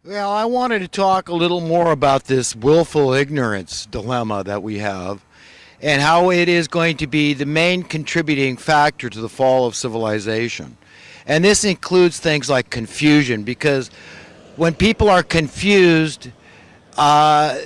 Well, I wanted to talk a little more about this willful ignorance dilemma that we have and how it is going to be the main contributing factor to the fall of civilization. And this includes things like confusion, because when people are confused, uh,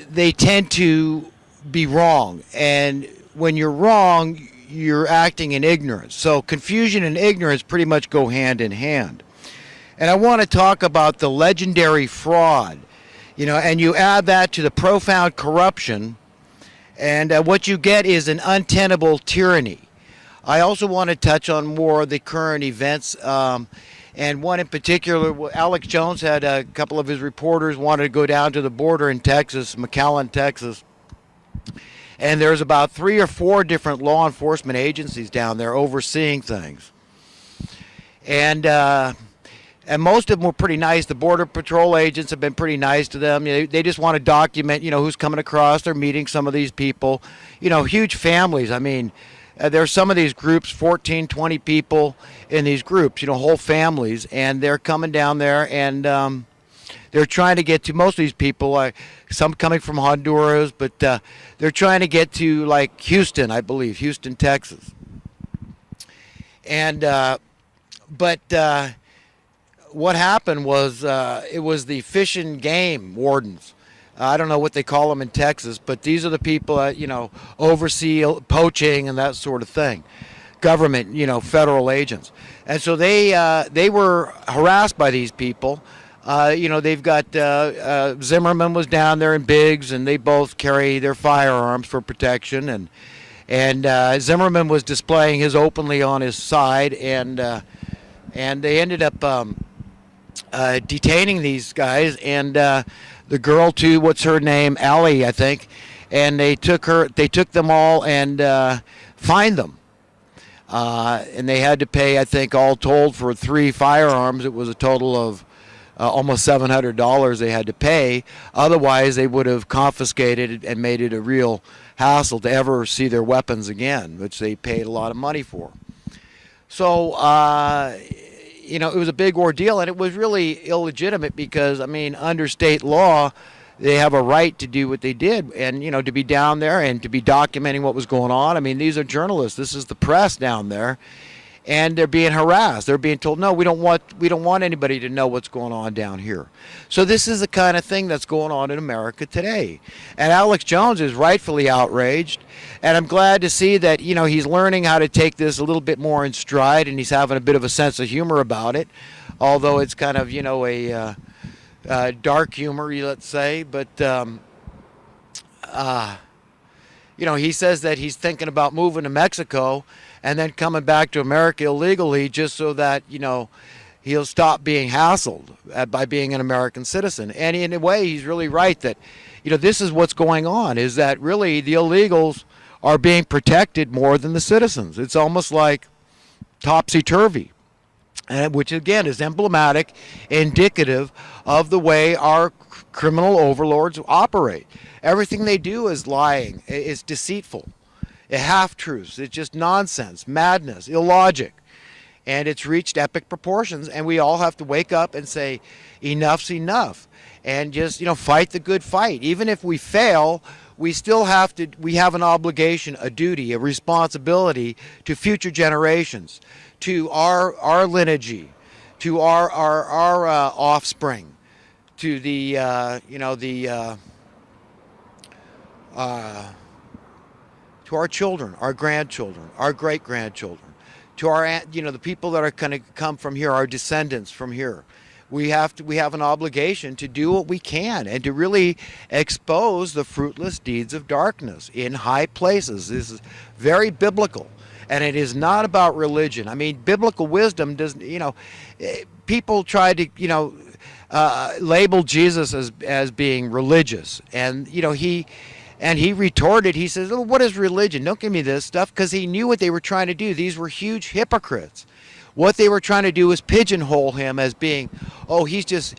they tend to be wrong. And when you're wrong, you're acting in ignorance. So confusion and ignorance pretty much go hand in hand. And I want to talk about the legendary fraud, and you add that to the profound corruption, and what you get is an untenable tyranny. I also want to touch on more of the current events, and one in particular. Alex Jones had a couple of his reporters wanted to go down to the border in Texas, McAllen, Texas, and there's about 3 or 4 different law enforcement agencies down there overseeing things. And most of them were pretty nice. The Border Patrol agents have been pretty nice to them. They just want to document, who's coming across. They're meeting some of these people, huge families. I mean, there's some of these groups, 14, 20 people in these groups, whole families, and they're coming down there, and they're trying to get to most of these people, some coming from Honduras, but they're trying to get to, like, Houston, I believe, Houston, Texas. And, but what happened was it was the fish and game wardens. I don't know what they call them in Texas, but these are the people that, oversee poaching and that sort of thing. Government, federal agents. And so they were harassed by these people. They've got Zimmerman was down there in Biggs, and they both carry their firearms for protection. And Zimmerman was displaying his openly on his side, and they ended up detaining these guys, and the girl too. What's her name? Allie, I think. And they took them all and fined them. And they had to pay, I think, all told for 3 firearms. It was a total of almost $700 they had to pay. Otherwise, they would have confiscated and made it a real hassle to ever see their weapons again, which they paid a lot of money for. So, it was a big ordeal, and it was really illegitimate because, I mean, under state law, they have a right to do what they did and, to be down there and to be documenting what was going on. I mean, these are journalists. This is the press down there, and they're being harassed. They're being told, no, we don't want anybody to know what's going on down here. So this is the kind of thing that's going on in America today. And Alex Jones is rightfully outraged, and I'm glad to see that, he's learning how to take this a little bit more in stride, and he's having a bit of a sense of humor about it, although it's kind of, a dark humor, let's say. But, he says that he's thinking about moving to Mexico and then coming back to America illegally just so that, he'll stop being hassled by being an American citizen. And in a way, he's really right that, this is what's going on, is that really the illegals are being protected more than the citizens. It's almost like Topsy Turvy, which again is emblematic, indicative of the way our criminal overlords operate. Everything they do is lying, is deceitful, half-truths. It's just nonsense, madness, illogic. And it's reached epic proportions, and we all have to wake up and say, enough's enough, and just, fight the good fight. Even if we fail, we still we have an obligation, a duty, a responsibility to future generations, to our lineage, to our offspring, to the to our children, our grandchildren, our great-grandchildren, to our the people that are going to come from here, our descendants from here. We have an obligation to do what we can and to really expose the fruitless deeds of darkness in high places. This is very biblical, and it is not about religion. I mean, biblical wisdom doesn't. People try to label Jesus as being religious, and he retorted. He says, "Oh, what is religion? Don't give me this stuff," because he knew what they were trying to do. These were huge hypocrites. What they were trying to do was pigeonhole him as being, oh, he's just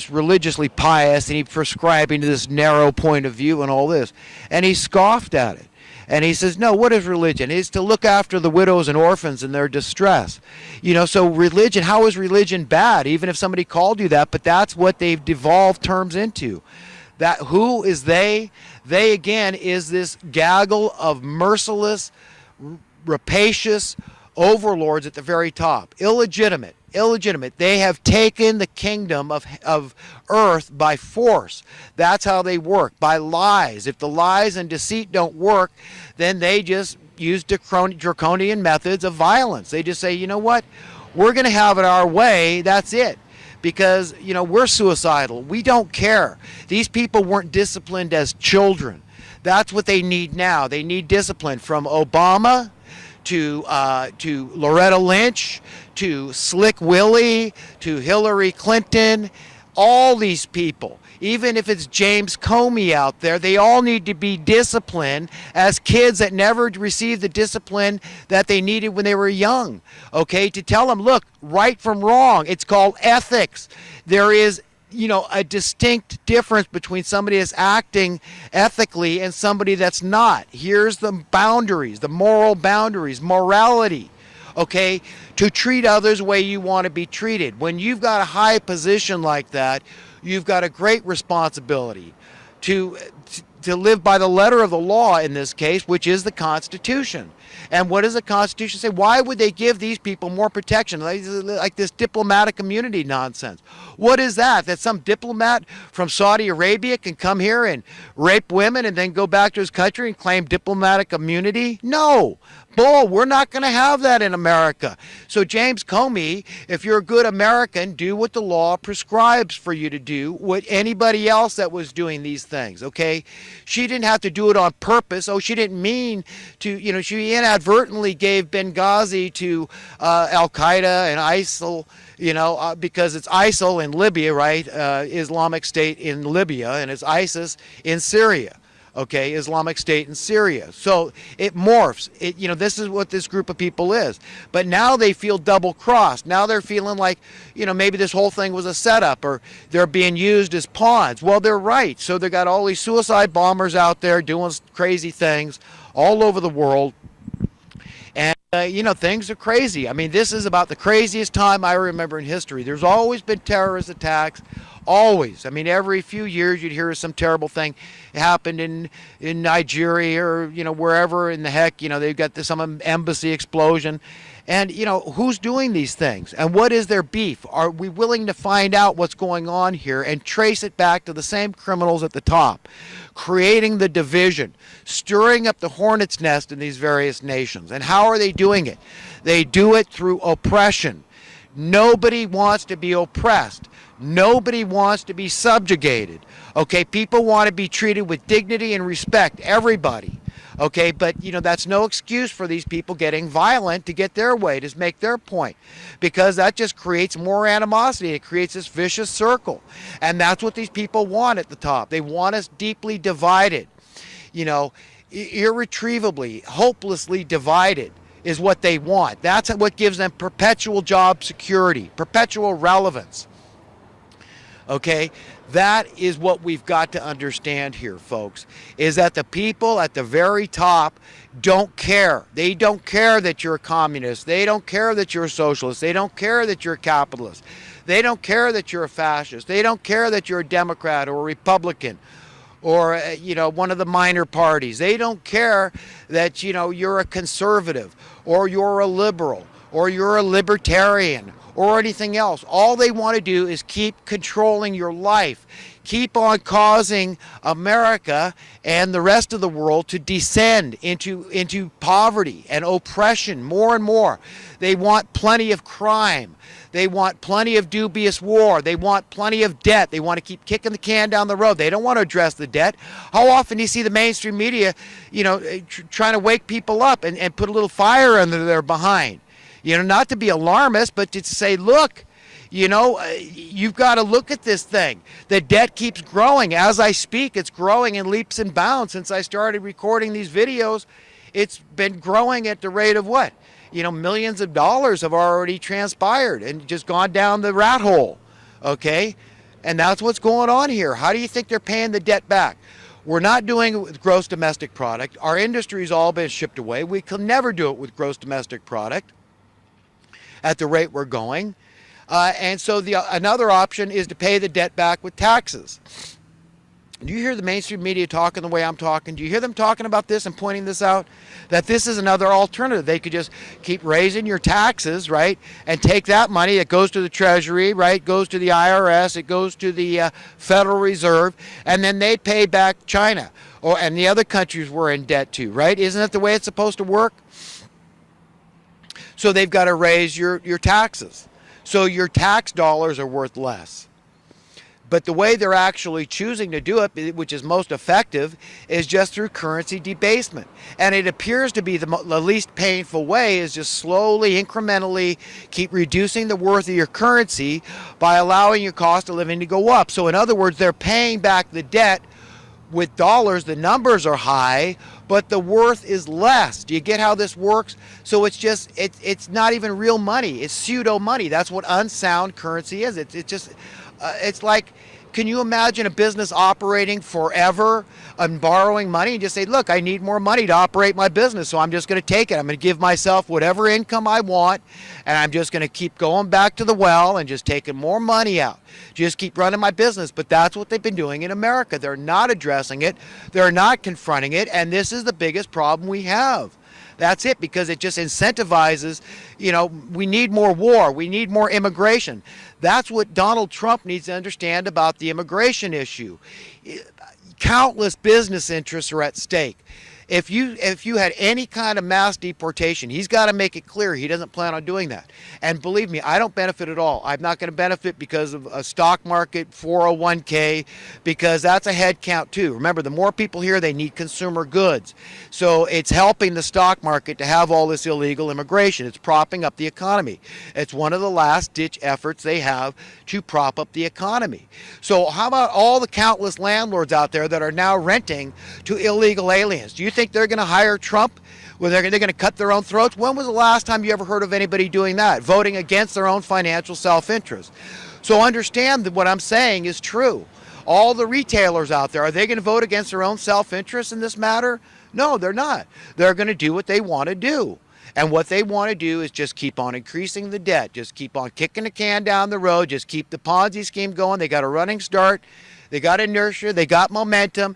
religiously pious and he's prescribing to this narrow point of view and all this. And he scoffed at it. And he says, no, what is religion? It's to look after the widows and orphans in their distress. So religion, how is religion bad? Even if somebody called you that, but that's what they've devolved terms into. That who is they? They, again, is this gaggle of merciless, rapacious overlords at the very top. Illegitimate. They have taken the kingdom of earth by force. That's how they work, by lies. If the lies and deceit don't work, then they just use draconian methods of violence. They just say, you know what, we're going to have it our way, that's it. Because, we're suicidal. We don't care. These people weren't disciplined as children. That's what they need now. They need discipline, from Obama to Loretta Lynch, to Slick Willie, to Hillary Clinton. All these people, even if it's James Comey out there, they all need to be disciplined as kids that never received the discipline that they needed when they were young. Okay, to tell them, look, right from wrong. It's called ethics. There is a distinct difference between somebody that's acting ethically and somebody that's not. Here's the boundaries, the moral boundaries, morality. Okay, to treat others the way you want to be treated. When you've got a high position like that, you've got a great responsibility to live by the letter of the law in this case, which is the Constitution. And what does the Constitution say? Why would they give these people more protection? Like this diplomatic immunity nonsense. What is that? That some diplomat from Saudi Arabia can come here and rape women and then go back to his country and claim diplomatic immunity? No. Bull, we're not going to have that in America. So James Comey, if you're a good American, do what the law prescribes for you to do, what anybody else that was doing these things, okay? She didn't have to do it on purpose. Oh, she didn't mean to, she inadvertently gave Benghazi to Al-Qaeda and ISIL, because it's ISIL in Libya, right? Islamic State in Libya, and it's ISIS in Syria. Okay, Islamic State in Syria. So it morphs. This is what this group of people is. But now they feel double-crossed. Now they're feeling like, maybe this whole thing was a setup, or they're being used as pawns. Well, they're right. So they got all these suicide bombers out there doing crazy things all over the world. And, things are crazy. I mean, this is about the craziest time I remember in history. There's always been terrorist attacks. Always. I mean, every few years you'd hear some terrible thing happened in Nigeria or, wherever in the heck, they've got some embassy explosion. And, who's doing these things? And what is their beef? Are we willing to find out what's going on here and trace it back to the same criminals at the top, creating the division, stirring up the hornet's nest in these various nations? And how are they doing it? They do it through oppression. Nobody wants to be oppressed. Nobody wants to be subjugated. Okay, people want to be treated with dignity and respect, everybody. Okay, but that's no excuse for these people getting violent to get their way, to make their point, because that just creates more animosity. It creates this vicious circle. And that's what these people want at the top. They want us deeply divided, irretrievably, hopelessly divided is what they want. That's what gives them perpetual job security, perpetual relevance. Okay, that is what we've got to understand here, folks, is that the people at the very top don't care. They don't care that you're a communist. They don't care that you're a socialist. They don't care that you're a capitalist. They don't care that you're a fascist. They don't care that you're a Democrat or a Republican or, one of the minor parties. They don't care that, you're a conservative or you're a liberal or you're a libertarian or anything else. All they want to do is keep controlling your life, keep on causing America and the rest of the world to descend into poverty and oppression more and more. They want plenty of crime. They want plenty of dubious war. They want plenty of debt. They want to keep kicking the can down the road. They don't want to address the debt. How often do you see the mainstream media, trying to wake people up and put a little fire under their behind? Not to be alarmist, but to say, look, you've got to look at this thing. The debt keeps growing. As I speak, it's growing in leaps and bounds. Since I started recording these videos, it's been growing at the rate of what? Millions of dollars have already transpired and just gone down the rat hole, okay? And that's what's going on here. How do you think they're paying the debt back? We're not doing it with gross domestic product. Our industry's all been shipped away. We can never do it with gross domestic product at the rate we're going. And so another option is to pay the debt back with taxes. Do you hear the mainstream media talking the way I'm talking? Do you hear them talking about this and pointing this out? That this is another alternative. They could just keep raising your taxes, right? And take that money that goes to the Treasury, right? Goes to the IRS, it goes to the Federal Reserve, and then they pay back China and the other countries we're in debt to, right? Isn't that the way it's supposed to work? So they've got to raise your taxes. So your tax dollars are worth less. But the way they're actually choosing to do it, which is most effective, is just through currency debasement. And it appears to be the least painful way is just slowly, incrementally keep reducing the worth of your currency by allowing your cost of living to go up. So in other words, they're paying back the debt with dollars. The numbers are high, but the worth is less. Do you get how this works? So it's not even real money. It's pseudo money. That's what unsound currency is. It's like, can you imagine a business operating forever and borrowing money and just say, look, I need more money to operate my business, so I'm just going to take it. I'm going to give myself whatever income I want, and I'm just going to keep going back to the well and just taking more money out. Just keep running my business. But that's what they've been doing in America. They're not addressing it. They're not confronting it, and this is the biggest problem we have. That's it, because it just incentivizes, we need more war. We need more immigration. That's what Donald Trump needs to understand about the immigration issue. Countless business interests are at stake. If you had any kind of mass deportation, he's got to make it clear he doesn't plan on doing that. And believe me, I don't benefit at all. I'm not going to benefit because of a stock market, 401k, because that's a head count too. Remember, the more people here, they need consumer goods. So it's helping the stock market to have all this illegal immigration. It's propping up the economy. It's one of the last ditch efforts they have to prop up the economy. So how about all the countless landlords out there that are now renting to illegal aliens? Do you think they're going to hire Trump? Well, they're going to cut their own throats? When was the last time you ever heard of anybody doing that? Voting against their own financial self-interest. So understand that what I'm saying is true. All the retailers out there, are they going to vote against their own self-interest in this matter? No, they're not. They're going to do what they want to do. And what they want to do is just keep on increasing the debt, just keep on kicking the can down the road, just keep the Ponzi scheme going. They got a running start. They got inertia. They got momentum.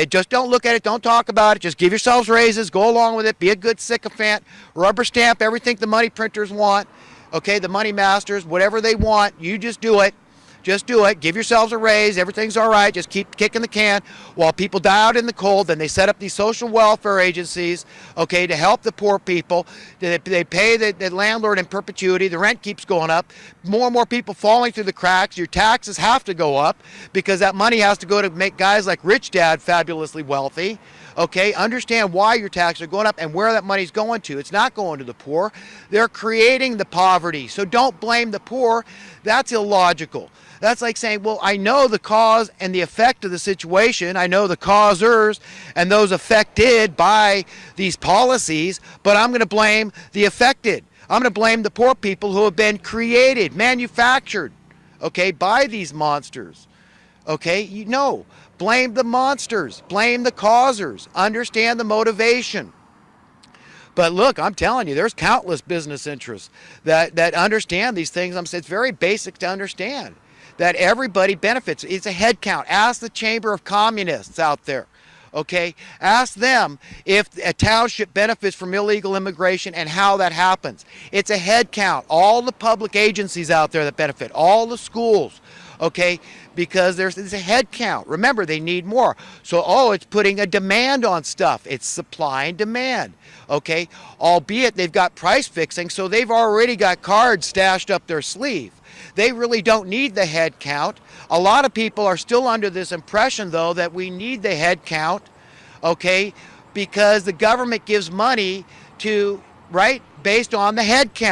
Just don't look at it. Don't talk about it. Just give yourselves raises. Go along with it. Be a good sycophant. Rubber stamp everything the money printers want. Okay, the money masters, whatever they want, you just do it. Just do it. Give yourselves a raise. Everything's all right. Just keep kicking the can while people die out in the cold. Then they set up these social welfare agencies, okay, to help the poor people. They pay the landlord in perpetuity. The rent keeps going up. More and more people falling through the cracks. Your taxes have to go up because that money has to go to make guys like Rich Dad fabulously wealthy. Okay, understand why your taxes are going up and where that money's going to. It's not going to the poor. They're creating the poverty. So don't blame the poor. That's illogical. That's like saying, well, I know the cause and the effect of the situation. I know the causers and those affected by these policies, but I'm going to blame the affected. I'm going to blame the poor people who have been created, manufactured, okay, by these monsters. Okay, blame the monsters, blame the causers, understand the motivation. But look, I'm telling you, there's countless business interests that understand these things. It's very basic to understand that everybody benefits. It's a head count. Ask the Chamber of Communists out there. Okay, ask them if a township benefits from illegal immigration and how that happens. It's a head count. All the public agencies out there that benefit, all the schools, okay, because there's a head count. Remember, they need more. So, it's putting a demand on stuff. It's supply and demand, okay, albeit they've got price fixing, so they've already got cards stashed up their sleeve. They really don't need the head count. A lot of people are still under this impression, though, that we need the head count, okay, because the government gives money to, right, based on the head count.